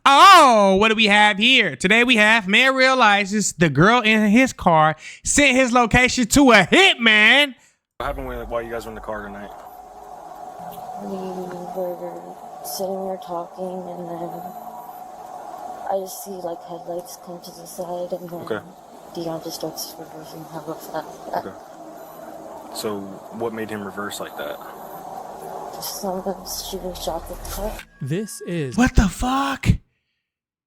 Oh, what do we have here? Today we have man realizes the girl in his car sent his location to a hitman. What happened while you guys were in the car tonight? We were sitting there talking, and then I just see like headlights come to the side, and then Dion just starts reversing hella fast. Okay. So what made him reverse like that? Someone shooting shots at the car. This is What the fuck?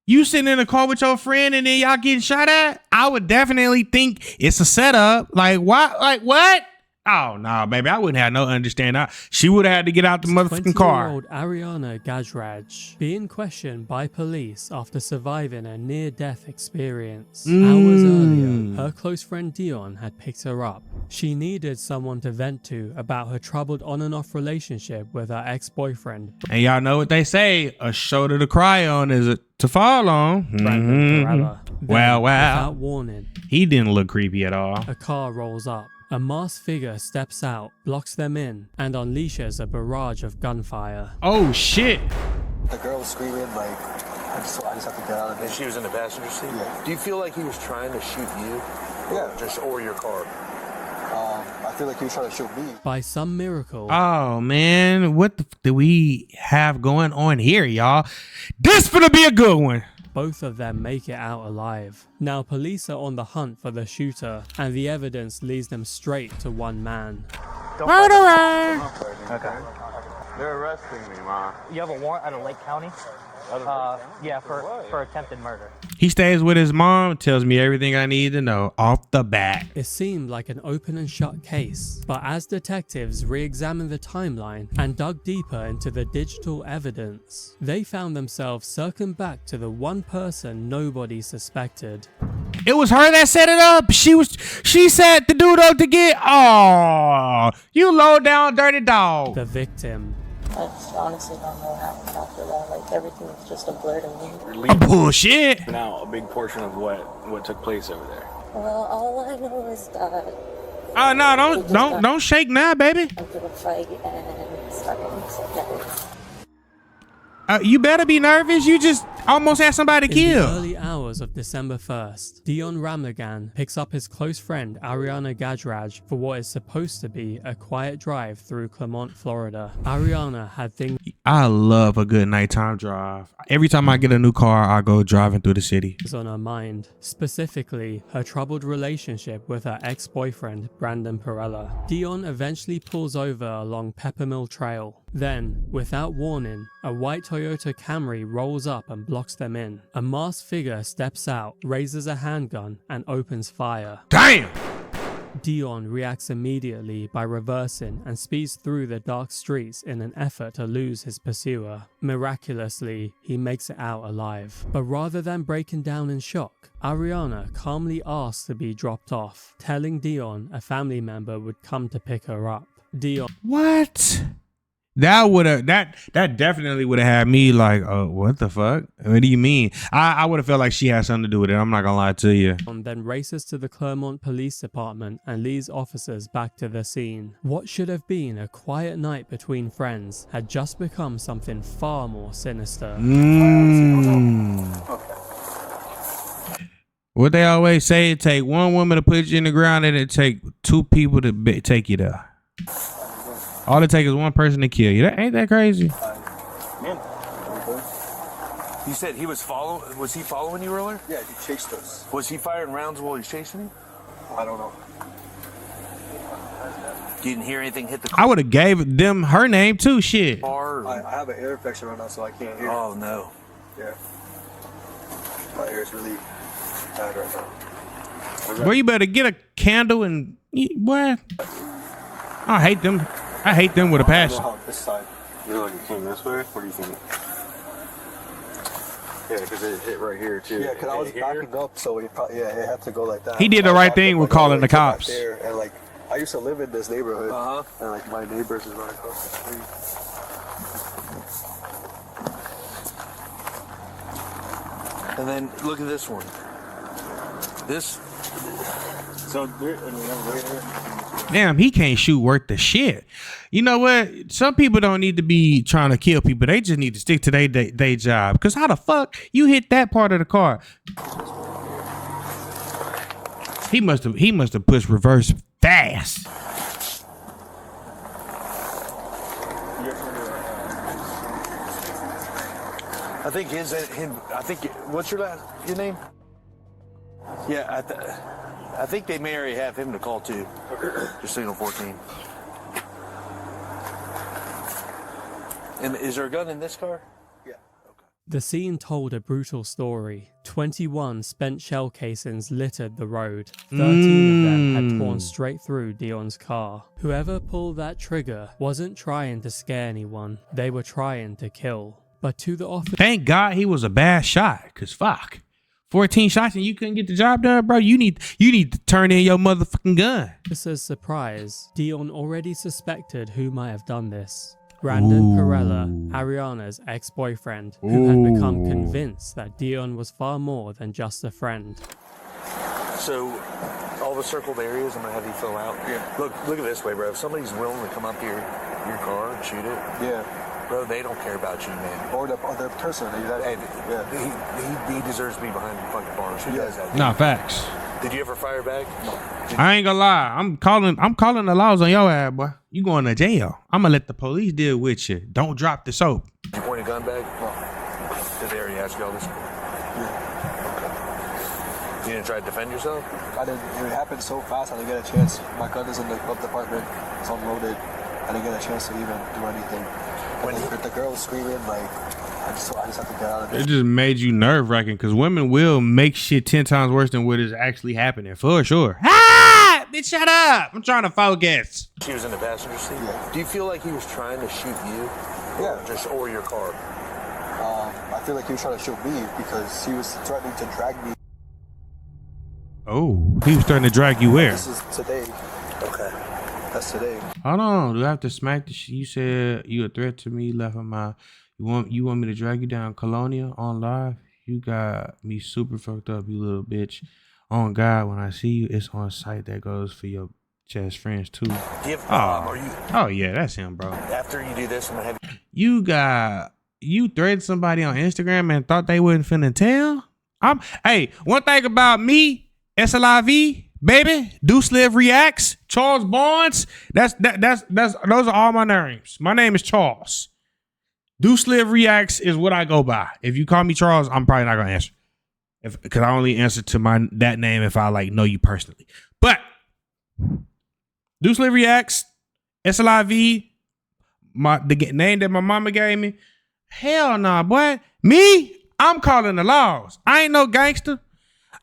You sitting in a car with your friend and then y'all getting shot at? I would definitely think it's a setup. Like what? Like what? Oh no, baby, I wouldn't have no understanding. She would have had to get out the motherfucking car. 20-year-old Ariana Gajraj being questioned by police after surviving a near-death experience. Hours earlier, her close friend Dion had picked her up. She needed someone to vent to about her troubled on and off relationship with her ex-boyfriend. And y'all know what they say: a shoulder to cry on is to fall on. Brandon Perella. Wow. Without warning, He didn't look creepy at all. a car rolls up. A masked figure steps out, blocks them in, and unleashes a barrage of gunfire. Oh shit! The girl was screaming like, I just have to get out of And this. she was in the passenger seat? Yeah. Do you feel like he was trying to shoot you? Yeah. Or your car? I feel like he was trying to shoot me. By some miracle, Oh man, what the do we have going on here, y'all? This gonna be a good one. both of them make it out alive. Now police are on the hunt for the shooter, and the evidence leads them straight to one man. Murderer! Okay. They're arresting me, Ma. You have a warrant out of Lake County? Yeah, for attempted murder. He stays with his mom, tells me everything I need to know off the bat. It seemed like an open and shut case, but as detectives re-examined the timeline and dug deeper into the digital evidence, they found themselves circling back to the one person nobody suspected. It was her that set it up. She set the dude up to get. Oh, you low down dirty dog. The victim. I just honestly don't know how after that. Like, everything was just a blur to me. Bullshit. Now a big portion of what took place over there. Well, all I know is that Oh no, don't shake now, baby. after the fight and starting to You better be nervous. You just almost had somebody In the killed. early hours of December 1st, Dion Ramlagan picks up his close friend Ariana Gajraj for what is supposed to be a quiet drive through Clermont, Florida. Ariana had things I love a good nighttime drive. Every time I get a new car, I go driving through the city. on her mind, specifically her troubled relationship with her ex-boyfriend Brandon Perella. Dion eventually pulls over along Peppermill Trail. Then, without warning, a white Toyota Camry rolls up and blocks them in. A masked figure steps out, raises a handgun, and opens fire. Damn! Dion reacts immediately by reversing and speeds through the dark streets in an effort to lose his pursuer. Miraculously, he makes it out alive. But rather than breaking down in shock, Ariana calmly asks to be dropped off, telling Dion a family member would come to pick her up. Dion What? That definitely would have had me like, oh, what the fuck? What do you mean? I would have felt like she had something to do with it. I'm not gonna lie to you. then races to the Clermont Police Department and leads officers back to the scene. What should have been a quiet night between friends had just become something far more sinister. What they always say, it take one woman to put you in the ground and it take two people to take you there. All it takes is one person to kill you. That ain't that crazy? You said he was following. Was he following you earlier? Yeah, he chased us. Was he firing rounds while he was chasing you? I don't know. You didn't hear anything hit the car? I would have gave them her name too. Shit. I have an ear infection right now, so I can't hear. Oh no. Yeah. My ear's really bad right now. Well, you better get a candle and what? I hate them. I hate them with a passion. This side. You like it came this way? What do you think? Yeah, because it hit right here too. Yeah, because I was backing up, so it had to go like that. He did the right thing with calling the cops. There, and like, I used to live in this neighborhood, and like my neighbors is right across the street. And then look at this one. This. So, right here. Damn, he can't shoot worth the shit. You know what? Some people don't need to be trying to kill people. They just need to stick to their job. Because how the fuck you hit that part of the car? He must have pushed reverse fast. I think what's your name? Yeah, I think they may already have him to call too. Just signal 14. And is there a gun in this car? Yeah. The scene told a brutal story. 21 spent shell casings littered the road. 13 of them had torn straight through Dion's car. Whoever pulled that trigger wasn't trying to scare anyone. They were trying to kill. But to the officer... Thank God he was a bad shot, because fuck. 14 shots and you couldn't get the job done, bro. You need to turn in your motherfucking gun. Officer's surprise, Dion already suspected who might have done this. Brandon Perella, Ariana's ex-boyfriend, who had become convinced that Dion was far more than just a friend. So, all the circled areas, I'm gonna have you fill out. Yeah. Look at this way, bro. If somebody's willing to come up here, your car and shoot it. Yeah. Bro, they don't care about you, man. Or the person. He deserves to be behind the fucking bars. Who does that? Nah, facts. Did you ever fire back? I ain't gonna lie. I'm calling the laws on your ass, boy. You going to jail. I'm gonna let the police deal with you. Don't drop the soap. Did you point a gun back? No. Did they already ask you all this? Yeah. Okay. You didn't try to defend yourself? I didn't. It happened so fast. I didn't get a chance. My gun is in the glove department. It's unloaded. I didn't get a chance to even do anything. When the girl was screaming, like, I just had to get out of it. It just made you nerve-wracking because women will make shit 10 times worse than what is actually happening, for sure. Ah! Bitch, shut up! I'm trying to focus. She was in the passenger seat? Yeah. Do you feel like he was trying to shoot you? Yeah. Or your car? I feel like he was trying to shoot me because he was threatening to drag me. Oh, he was trying to drag you where? This is today. Okay. That's today. Hold on, do I have to smack the shit? You said you a threat to me, left on my... You want me to drag you down Colonia on live? You got me super fucked up, you little bitch. On God, when I see you, it's on site. That goes for your chest friends too. Oh yeah, that's him, bro. After you do this, I'm gonna have you threatened somebody on Instagram and thought they wasn't finna tell? Hey, one thing about me, SLIV, baby, Duslivreacts, Charles Barnes. Those are all my names. My name is Charles. Duslivreacts is what I go by. If you call me Charles, I'm probably not gonna answer, because I only answer to that name if I like know you personally. But Duslivreacts, SLIV, the name that my mama gave me. Hell nah, boy. Me, I'm calling the laws. I ain't no gangster.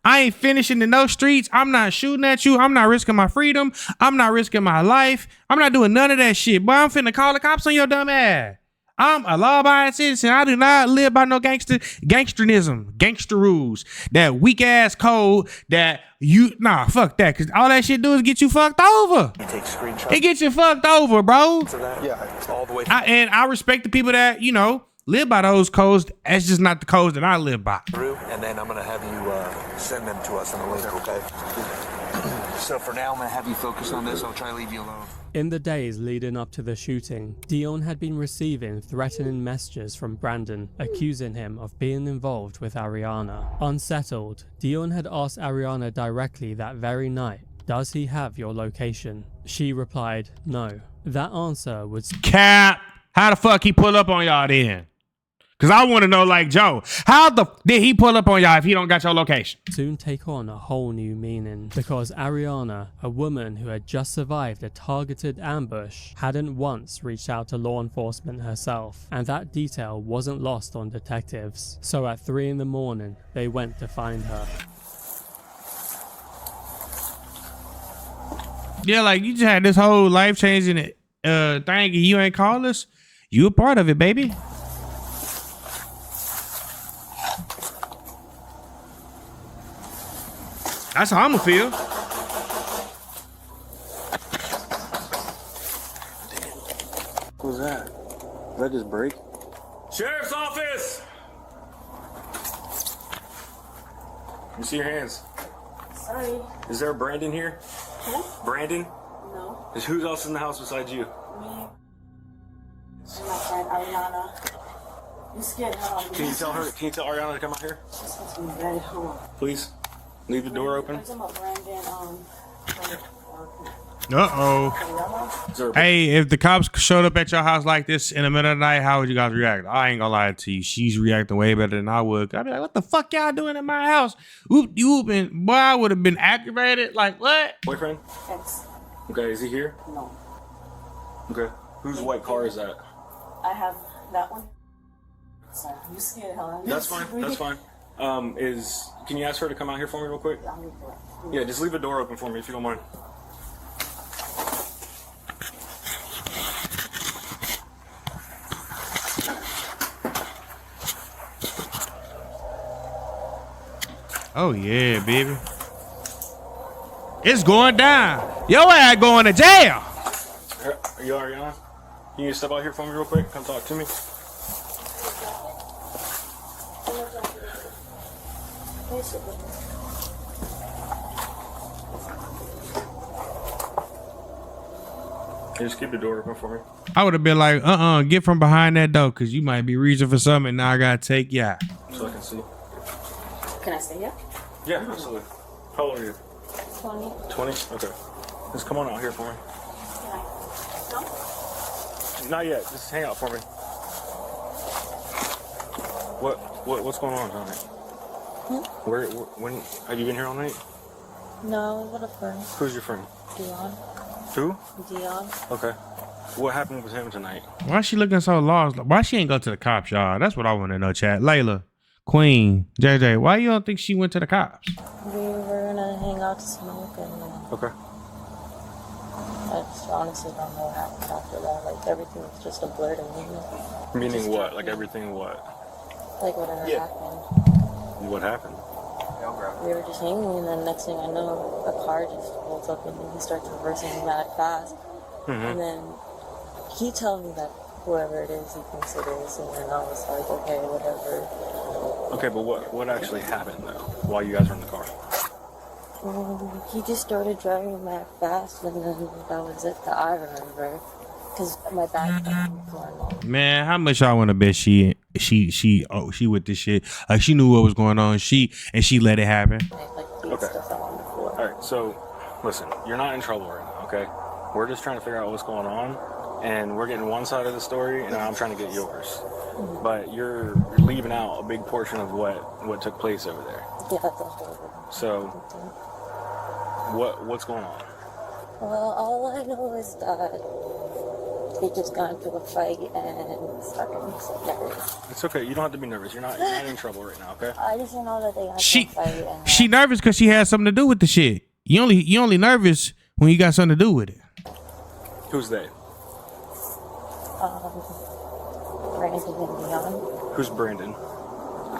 I ain't finishing in no streets. I'm not shooting at you. I'm not risking my freedom. I'm not risking my life. I'm not doing none of that shit. Boy, I'm finna call the cops on your dumb ass. I'm a law-abiding citizen. I do not live by no gangsterism, gangster rules. That weak ass code that fuck that. Cause all that shit do is get you fucked over. You take screenshots. It gets you fucked over, bro. Yeah, all the way. And I respect the people that, live by those codes. That's just not the codes that I live by. And then I'm gonna have you send them to us on the link, okay? So for now, I'm gonna have you focus on this. I'll try to leave you alone. In the days leading up to the shooting, Dion had been receiving threatening messages from Brandon, accusing him of being involved with Ariana. Unsettled, Dion had asked Ariana directly that very night, "Does he have your location?" She replied, "No." That answer was cap. How the fuck he pull up on y'all then? Cause I want to know, like Joe, how did he pull up on y'all if he don't got your location? Soon take on a whole new meaning, because Ariana, a woman who had just survived a targeted ambush, hadn't once reached out to law enforcement herself, and that detail wasn't lost on detectives. So at 3 in the morning, they went to find her. Yeah, like you just had this whole life-changing thing and you ain't called us. You a part of it, baby. That's how I'ma feel. What was that? Did that just break? Sheriff's office! Let me see your hands. Sorry. Is there a Brandon here? Huh? Brandon? No. Who else in the house besides you? Me. And my friend Ariana. You scared her? Can you tell Ariana to come out here? She's going to be ready. Hold on. Please. Leave the door open. I'm talking about Brandon. Uh-oh. Hey, if the cops showed up at your house like this in the middle of the night, how would you guys react? I ain't gonna lie to you. She's reacting way better than I would. I'd be like, what the fuck y'all doing in my house? Oop, you been, boy, I would have been activated. Like, what? Boyfriend? Ex. Okay, is he here? No. Okay. Whose white car is that? I have that one. Sorry, you scared her. That's fine. That's fine. Can you ask her to come out here for me real quick? Yeah, just leave the door open for me if you don't mind. Oh yeah, baby. It's going down. Your ass going to jail. Are you Ariana? Can you step out here for me real quick? Come talk to me. Can you just keep the door open for me? I would have been like, get from behind that door, because you might be reaching for something and now I gotta take you out. So I can see. Can I stay here? Yeah, absolutely. How old are you? 20. 20? Okay. Just come on out here for me. Can I? No? Not yet. Just hang out for me. What's going on, honey? Where when have you been here all night? No, I was with a friend. Who's your friend? Dion. Who? Dion. Okay. What happened with him tonight? Why she looking so lost? Why she ain't go to the cops, y'all? That's what I want to know, chat. Layla, Queen, JJ, why you don't think she went to the cops? We were gonna hang out to smoke and Okay. I just honestly don't know what happened after that. Like everything was just a blur to me. Meaning what? Like everything what? Like whatever happened. What happened? We were just hanging and then next thing I know, a car just pulls up and he starts reversing mad fast. And then he tells me that whoever it is, he thinks it is, and then I was like, okay, whatever. Okay, but what actually happened though while you guys were in the car? He just started driving mad fast, and then that was it that I remember. Because my back was going on. Man, how much y'all want to bet she with this shit? Like she knew what was going on. She let it happen. Okay. All right. So, listen, you're not in trouble right now. Okay. We're just trying to figure out what's going on, and we're getting one side of the story, and I'm trying to get yours. But you're leaving out a big portion of what took place over there. Yeah, that's a horrible. So, what's going on? Well, all I know is that they just got into a fight and started nervous. It's okay. You don't have to be nervous. You're not in trouble right now. Okay. I just know that they got into a fight. And she nervous because she had something to do with the shit. You only nervous when you got something to do with it. Who's they? Brandon and Dion. Who's Brandon?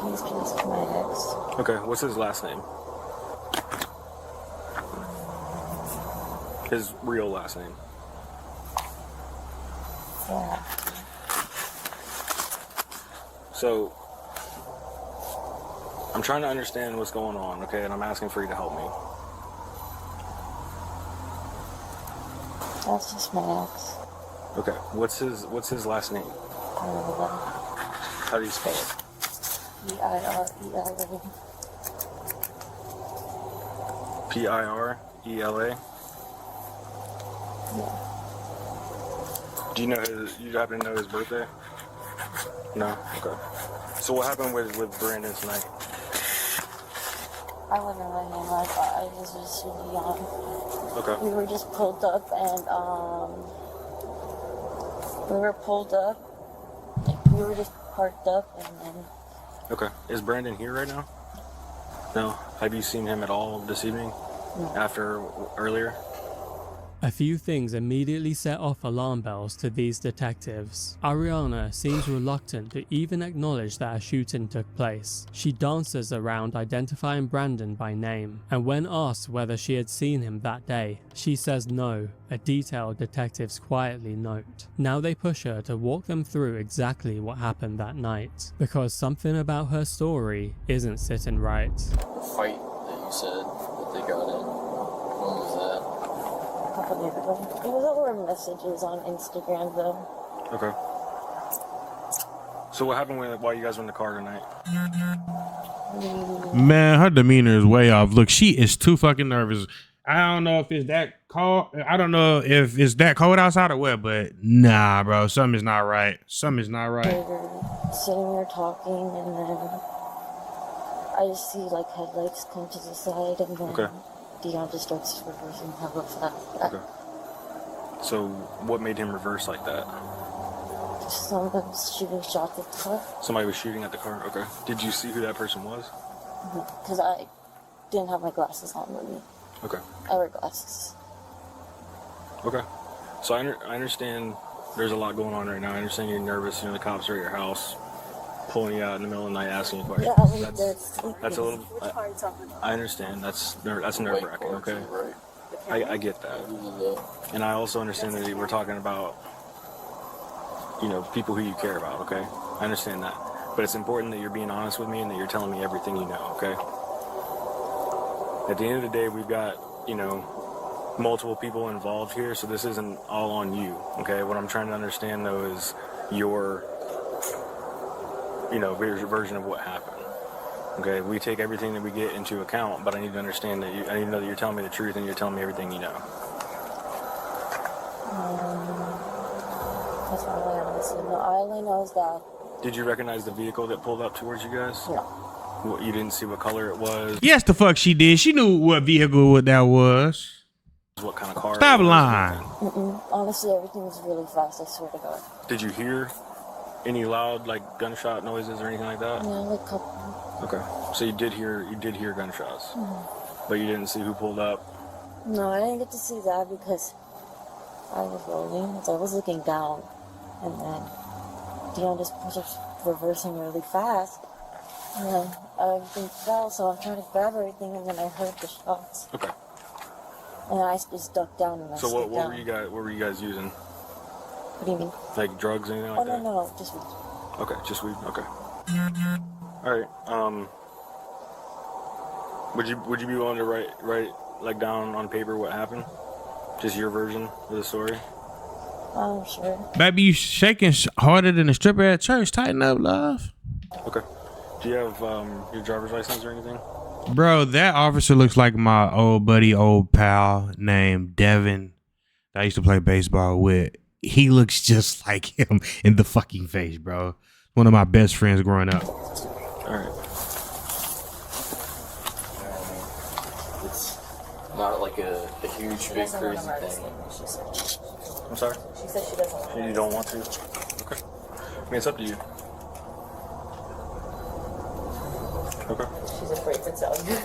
He's just my ex. Okay. What's his last name? His real last name. Yeah. So, I'm trying to understand what's going on, okay? And I'm asking for you to help me. That's just my ex. Okay. What's his last name? How do you spell it? P-I-R-E-L-A. P-I-R-E-L-A? Yeah. Do you happen to know his birthday? No? Okay. So what happened with Brandon tonight? I wasn't letting him. I was just really young. Okay. We were just pulled up and we were just parked up and then. Okay. Is Brandon here right now? No. Have you seen him at all this evening? No. After earlier? A few things immediately set off alarm bells to these detectives. Ariana seems reluctant to even acknowledge that a shooting took place. She dances around identifying Brandon by name, and when asked whether she had seen him that day, she says no, a detail detectives quietly note. Now they push her to walk them through exactly what happened that night, because something about her story isn't sitting right. The fight that you said that they got in, when was that? couple days ago. It was over messages on Instagram, though. Okay. So what happened while you guys were in the car tonight? Man, her demeanor is way off. Look, she is too fucking nervous. I don't know if it's that cold. I don't know if it's that cold outside or what, but nah, bro, something is not right. Something is not right. We were sitting there talking, and then I just see like headlights come to the side, and then Dion just starts reversing hella fast. Okay. So what made him reverse like that? Someone was shooting shots at the car. Somebody was shooting at the car? Okay. Did you see who that person was? Because I didn't have my glasses on with me. Okay. I wear glasses. Okay. So I understand there's a lot going on right now. I understand you're nervous. You know, the cops are at your house, pulling you out in the middle of the night, asking you questions. Yeah, I was that's a little... I understand. That's nerve-wracking, okay? I get that. And I also understand that we're talking about, you know, people who you care about, okay? I understand that. But it's important that you're being honest with me and that you're telling me everything you know, okay? At the end of the day, we've got, you know, multiple people involved here, so this isn't all on you, okay? What I'm trying to understand, though, is your, you know, version of what happened. Okay, we take everything that we get into account, but I need to understand that I need to know that you're telling me the truth and you're telling me everything you know. That's all I honestly know. All I know is that... Did you recognize the vehicle that pulled up towards you guys? No. What, you didn't see what color it was? Yes, the fuck she did. She knew what vehicle that was. What kind of car? Stop lying. Honestly, everything was really fast, I swear to God. Did you hear any loud, like, gunshot noises or anything like that? Yeah, like a couple. Okay, so you did hear gunshots, but you didn't see who pulled up? No, I didn't get to see that because I was rolling, so I was looking down, and then Dion just was reversing really fast, and then everything fell, so I'm trying to grab everything, and then I heard the shots. Okay. And I just ducked down and I So stayed down. what were you guys using? What do you mean? Like drugs, anything like that? No, just weed. Okay, just weed. Okay. All right. Would you be willing to write like down on paper what happened? Just your version of the story. Sure. Baby, you shaking harder than a stripper at church. Tighten up, love. Okay. Do you have your driver's license or anything? Bro, that officer looks like my old buddy, old pal named Devin that I used to play baseball with. He looks just like him in the fucking face, bro. One of my best friends growing up. All right. It's not like a huge, big, crazy thing. I'm sorry? She said she doesn't want to. You don't want to? Okay. I mean, it's up to you. Okay. She's afraid to tell you.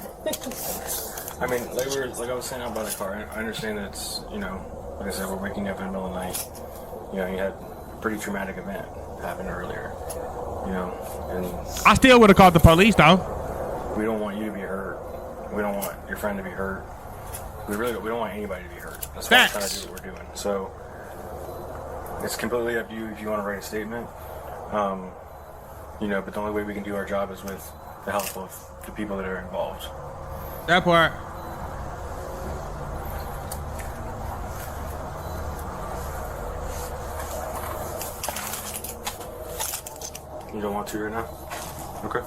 I mean, like I was saying out by the car, I understand that it's, you know, like I said, we're waking up in the middle of the night. You know, you had a pretty traumatic event happen earlier. You know, and I still would have called the police, though. we don't want you to be hurt. We don't want your friend to be hurt. We don't want anybody to be hurt. That's why we're trying to do what we're doing. So it's completely up to you if you want to write a statement. You know, but the only way we can do our job is with the help of the people that are involved. That part. You don't want to right now? Okay.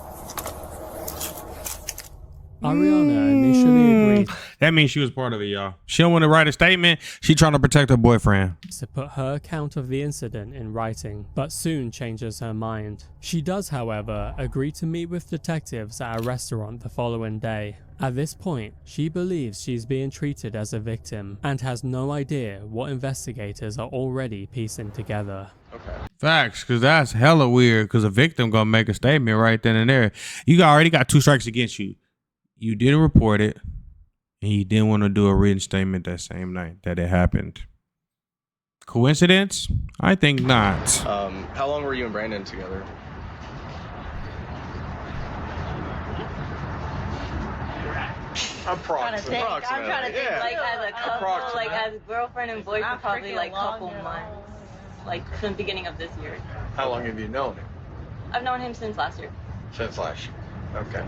Ariana initially agreed That means she was part of it, y'all. She don't want to write a statement. She trying to protect her boyfriend. to put her account of the incident in writing, but soon changes her mind. She does, however, agree to meet with detectives at a restaurant the following day. At this point, she believes she's being treated as a victim and has no idea what investigators are already piecing together. Facts, because that's hella weird, because a victim going to make a statement right then and there. You already got 2 strikes against you. You didn't report it, and you didn't want to do a written statement that same night that it happened. Coincidence? I think not. How long were you and Brandon together? Approximately. I'm trying to think, like, as a couple, like, as girlfriend and boyfriend, probably, like, couple months. Like, from the beginning of this year. How long have you known him? I've known him since last year. Since last year. Okay.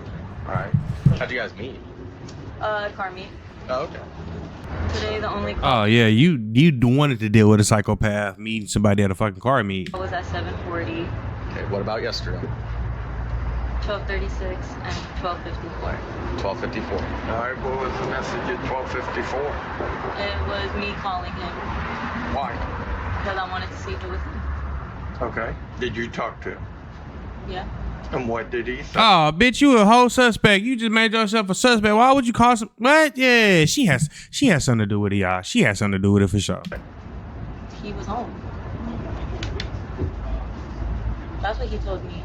All right. How'd you guys meet? Car meet. Oh, okay. Today, the only call Oh yeah, you wanted to deal with a psychopath meeting somebody at a fucking car meet. was at 7:40, Okay, what about yesterday? 12:36, and 12:54. 12:54. All right, what was the message at 12:54? It was me calling him Why? because I wanted to see if it was him. Okay. Did you talk to him? Yeah. And what did he say? Oh, bitch, you a whole suspect. You just made yourself a suspect. Why would you call some? What? Yeah, she has something to do with it, y'all. She has something to do with it for sure. He was home. That's what he told me.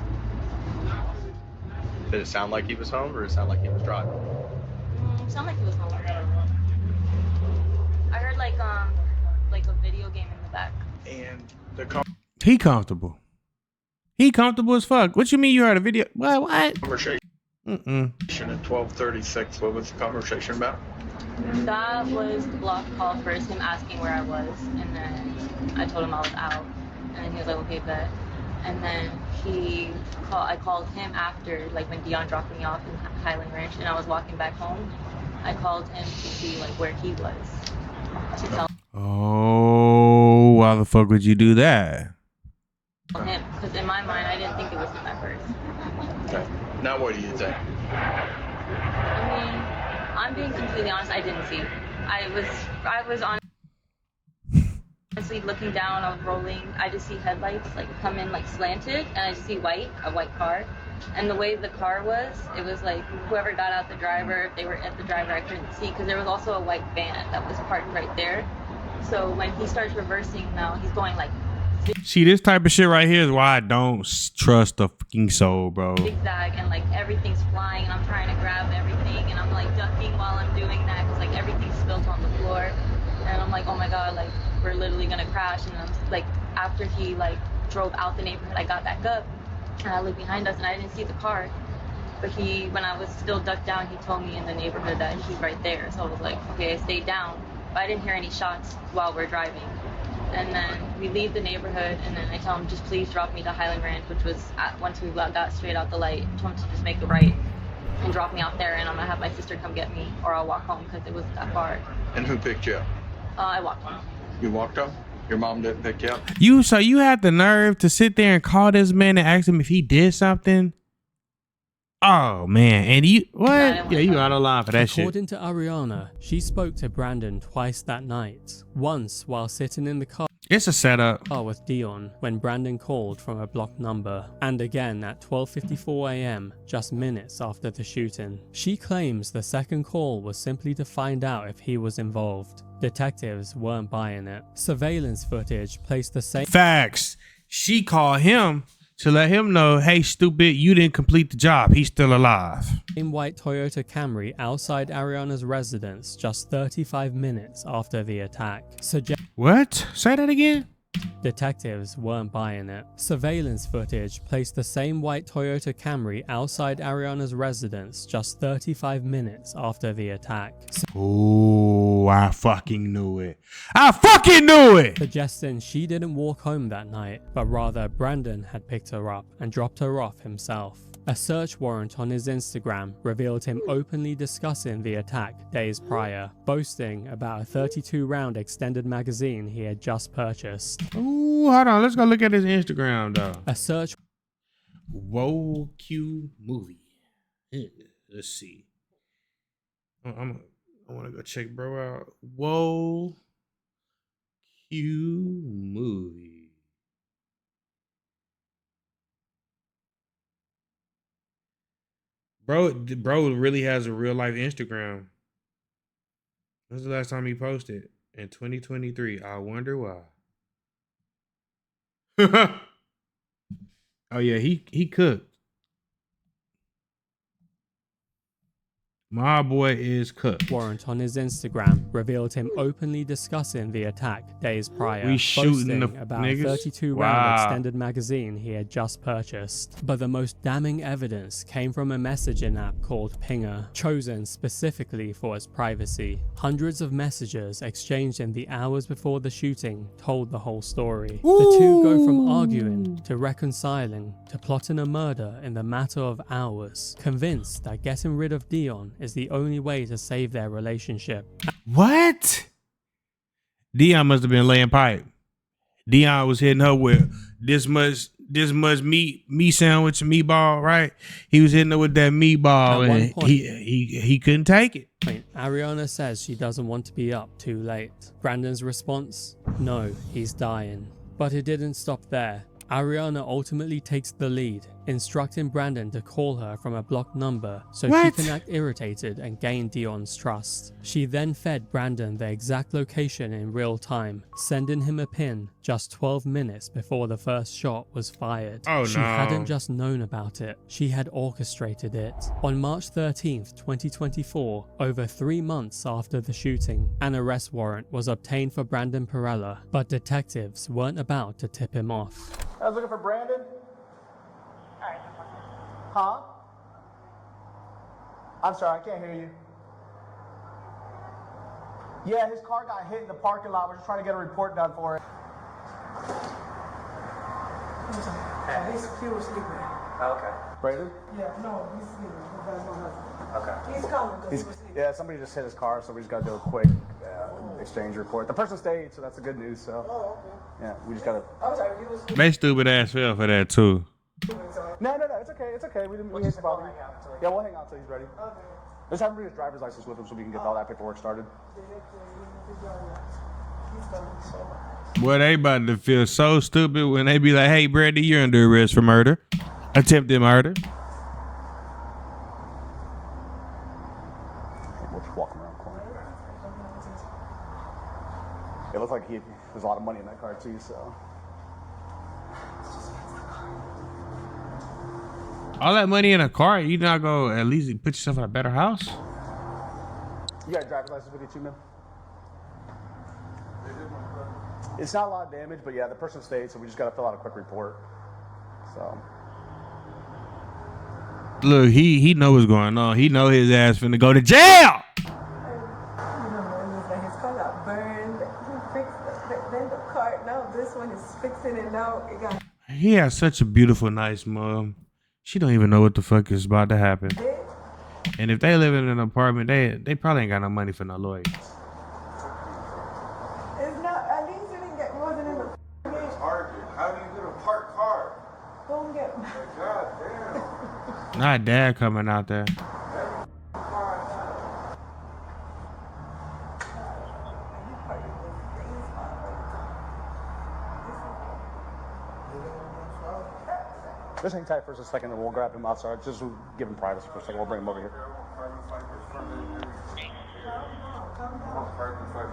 Did it sound like he was home or did it sound like he was driving? It sounded like he was home. I heard like a video game in the back. And the He comfortable. He comfortable as fuck. What you mean you heard a video? What? conversation at 12:36. What was the conversation about? That was the block call first, him asking where I was, and then I told him I was out, and then he was like, okay, bet. And then I called him after, like when Dion dropped me off in Highland Ranch, and I was walking back home. I called him to see like where he was, to tell Oh, why the fuck would you do that? him, because in my mind, I didn't think it was him at first. Okay. Now what do you think? I mean, I'm being completely honest, I didn't see. I was honestly looking down, I was rolling, I just see headlights like come in like slanted, and I just see a white car. And the way the car was, it was like whoever got out the driver, if they were at the driver, I couldn't see, because there was also a white van that was parked right there. So when he starts reversing now, he's going like See, this type of shit right here is why I don't trust the fucking soul, bro. zigzag, and like everything's flying, and I'm trying to grab everything, and I'm like ducking while I'm doing that, because like everything's spilled on the floor. And I'm like, oh my god, like we're literally gonna crash. And I'm like, after he like drove out the neighborhood, I got back up and I looked behind us and I didn't see the car. But when I was still ducked down, he told me in the neighborhood that he's right there. So I was like, okay, I stayed down, but I didn't hear any shots while we're driving. And then we leave the neighborhood, and then I tell him, just please drop me to Highland Ranch, which was once we got straight out the light. I told him to just make a right and drop me out there, and I'm gonna have my sister come get me, or I'll walk home because it wasn't that far. And who picked you up? I walked home. You walked home? Your mom didn't pick you up? So you had the nerve to sit there and call this man and ask him if he did something? Oh man, and you what? Yeah, you out of line for that shit. According to Ariana, she spoke to Brandon twice that night. Once while sitting in the car It's a setup. with Dion when Brandon called from a blocked number, and again at 12:54 a.m. just minutes after the shooting. She claims the second call was simply to find out if he was involved. Detectives weren't buying it. Surveillance footage placed the same Facts. She called him to let him know, hey, stupid, you didn't complete the job. He's still alive. white Toyota Camry outside Ariana's residence just 35 minutes after the attack. What? Say that again? Detectives weren't buying it. Surveillance footage placed the same white Toyota Camry outside Ariana's residence just 35 minutes after the attack. Oh, I fucking knew it. I fucking knew it! Suggesting she didn't walk home that night, but rather Brandon had picked her up and dropped her off himself. A search warrant on his Instagram revealed him openly discussing the attack days prior, boasting about a 32-round extended magazine he had just purchased. Ooh, hold on. Let's go look at his Instagram, though. A search Whoa, Q movie. Let's see. I want to go check bro out. Whoa, Q movie. Bro really has a real life Instagram. When's the last time he posted? In 2023. I wonder why. Oh yeah, he cooked. My boy is cooked. Warrant on his Instagram revealed him openly discussing the attack days prior, We shooting boasting the about niggas? a 32-round Wow. extended magazine he had just purchased. But the most damning evidence came from a messaging app called Pinger, chosen specifically for its privacy. Hundreds of messages exchanged in the hours before the shooting told the whole story. The two go from arguing to reconciling to plotting a murder in the matter of hours, convinced that getting rid of Dion is the only way to save their relationship. What? Dion must have been laying pipe. Dion was hitting her with this much meat sandwich, meatball, right? He was hitting her with that meatball, At one and point- he couldn't take it. Ariana says she doesn't want to be up too late. Brandon's response? No, he's dying. But it didn't stop there. Ariana ultimately takes the lead, instructing Brandon to call her from a blocked number so What? she can act irritated and gain Dion's trust. She then fed Brandon the exact location in real time, sending him a pin just 12 minutes before the first shot was fired. Oh, She no. hadn't just known about it, she had orchestrated it. On March 13th, 2024, over 3 months after the shooting, an arrest warrant was obtained for Brandon Perella, but detectives weren't about to tip him off. I was looking for Brandon. Huh? I'm sorry, I can't hear you. Yeah, his car got hit in the parking lot. We're just trying to get a report done for it. He was sleeping. Okay. Brandon? Yeah, no, he's sleeping. That's not happening. Okay. He's coming because he was sleeping. Yeah, somebody just hit his car, so we just got to do a quick exchange report. The person stayed, so that's the good news. So, yeah, we just got to. I'm sorry, he was sleeping. They stupid ass fell for that too. No, it's okay. It's okay. We hate to bother you. Yeah, we'll hang out until he's ready. Okay. Let's have him bring his driver's license with him so we can get all that paperwork started. He's coming so much. Boy, they about to feel so stupid when they be like, "Hey, Brandon, you're under arrest for murder, attempted murder." We'll just walk him around the corner. It looks like there's a lot of money in that car too, so. All that money in a car, you not go at least put yourself in a better house? You got a driver's license with you too, man? It's not a lot of damage, but yeah, the person stayed, so we just got to fill out a quick report. So. Look, he know what's going on. He know his ass finna go to jail. You know, it was like his car got burned. He fixed then the car. Now this one is fixing it now. It got He has such a beautiful, nice mom. She don't even know what the fuck is about to happen. hit. And if they live in an apartment, they probably ain't got no money for no lawyer. It's not. At least you didn't get. Wasn't in the gate. How do you get a parked car? Don't get. God damn. Not dad coming out there. Just hang tight for just a second and we'll grab him outside. Just give him privacy for a second. We'll bring him over here.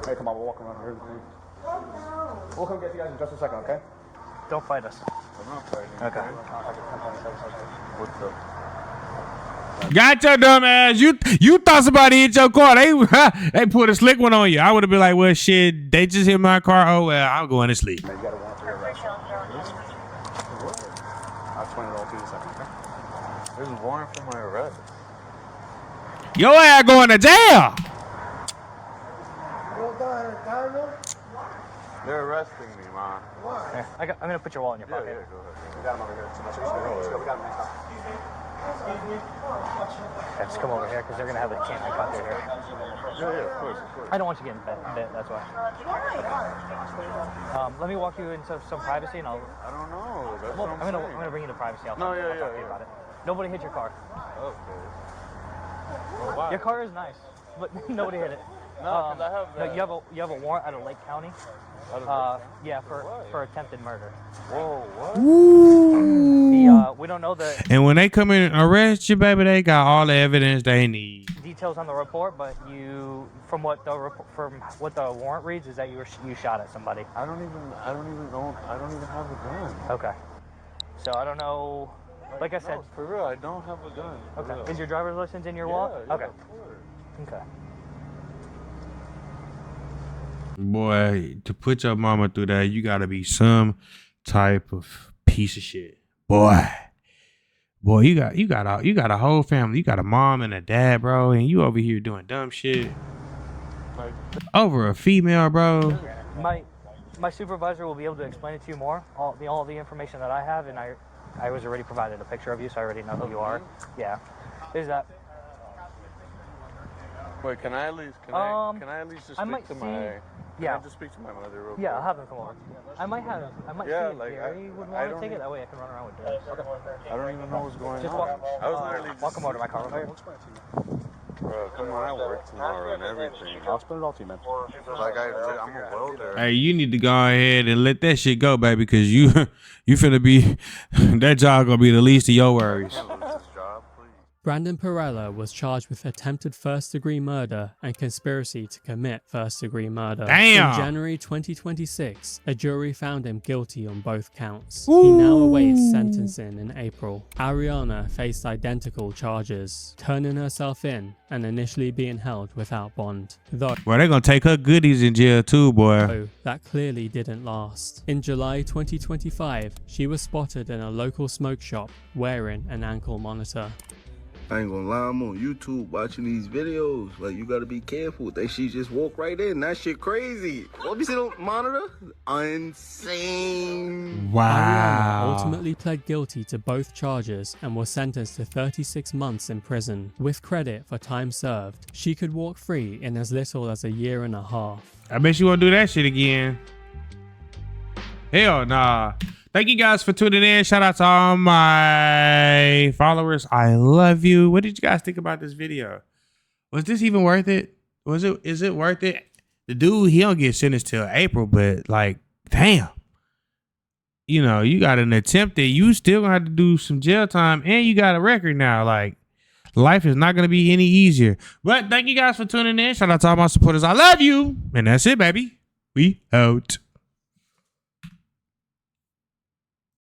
Hey, come on, we'll walk around here. We'll come get you guys in just a second, okay? Don't fight us. I'm not fighting. Okay. What's up? Got your dumb ass. You thought somebody hit your car. They put a slick one on you. I would have been like, well, shit, they just hit my car. Oh, well, I'm going to sleep. Man, you got a warrant for your arrest. I'll explain it all to you in a second, okay? There's a warrant for my arrest. Your ass going to jail. They're arresting me, man. Here, I'm gonna put your wallet in your pocket. Yeah, go ahead. We got him over here. So let's go. We got him next time. Okay, just come over here because they're gonna have a camera cut through here. Yeah, of course. I don't want you getting bit. That's why. Let me walk you into some privacy, and I'll. I don't know. That's Well, what I'm saying. gonna bring you to privacy. I'll No, talk, yeah, I'll talk to you yeah. about it. Nobody hit your car. Okay. Well, why? Your car is nice, but nobody hit it. No, 'cause I have No, that. you have a warrant out of Lake County. Out of Yeah, for attempted murder. Whoa, what? The we don't know the And when they come in and arrest you, baby, they got all the evidence they need. details on the report, but from what the warrant reads is that you shot at somebody. I don't even know. I don't even have a gun. Okay. So I don't know. Like I said, No, for real, I don't have a gun. For okay. real. Is your driver's license in your Yeah, wallet? yeah, Okay. of course. Okay. Boy, to put your mama through that, you gotta be some type of piece of shit. Boy, you got a whole family. You got a mom and a dad, bro, and you over here doing dumb shit Like, over a female, bro. My supervisor will be able to explain it to you more. All the information that I have, and I was already provided a picture of you, so I already know who you are. Yeah. Is that? Wait, can I at least can I at least just speak to my yeah. I just speak to my mother real quick? Yeah, I'll have them come over. I might see if like, Gary would want to take it. That way I can run around with Gary. Okay. I don't even know what's going Just on. I was literally just walk him over to my car. Bro, come on, I work tomorrow and everything. I'll spend it all to you, man. Like I'm a welder. Hey, you need to go ahead and let that shit go, baby, because you finna be that job gonna be the least of your worries. Brandon Perella was charged with attempted first-degree murder and conspiracy to commit first-degree murder. Damn. In January 2026, a jury found him guilty on both counts. He now awaits sentencing in April. Ariana faced identical charges, turning herself in and initially being held without bond. Though They're gonna take her goodies in jail too, boy. That clearly didn't last. In July 2025, she was spotted in a local smoke shop wearing an ankle monitor. I ain't gonna lie, I'm on YouTube watching these videos. Like, you gotta be careful. She just walk right in. That shit crazy. What you see on monitor? Insane. Wow. Ariana ultimately pled guilty to both charges and was sentenced to 36 months in prison. With credit for time served, she could walk free in as little as a year and a half. I bet you won't do that shit again. Hell nah. Thank you guys for tuning in. Shout out to all my followers. I love you. What did you guys think about this video? Was this even worth it? Is it worth it? The dude, he don't get sentenced till April, but like, damn. You know, you got an attempt that you still gonna have to do some jail time and you got a record now. Like, life is not gonna be any easier. But thank you guys for tuning in. Shout out to all my supporters. I love you. And that's it, baby. We out.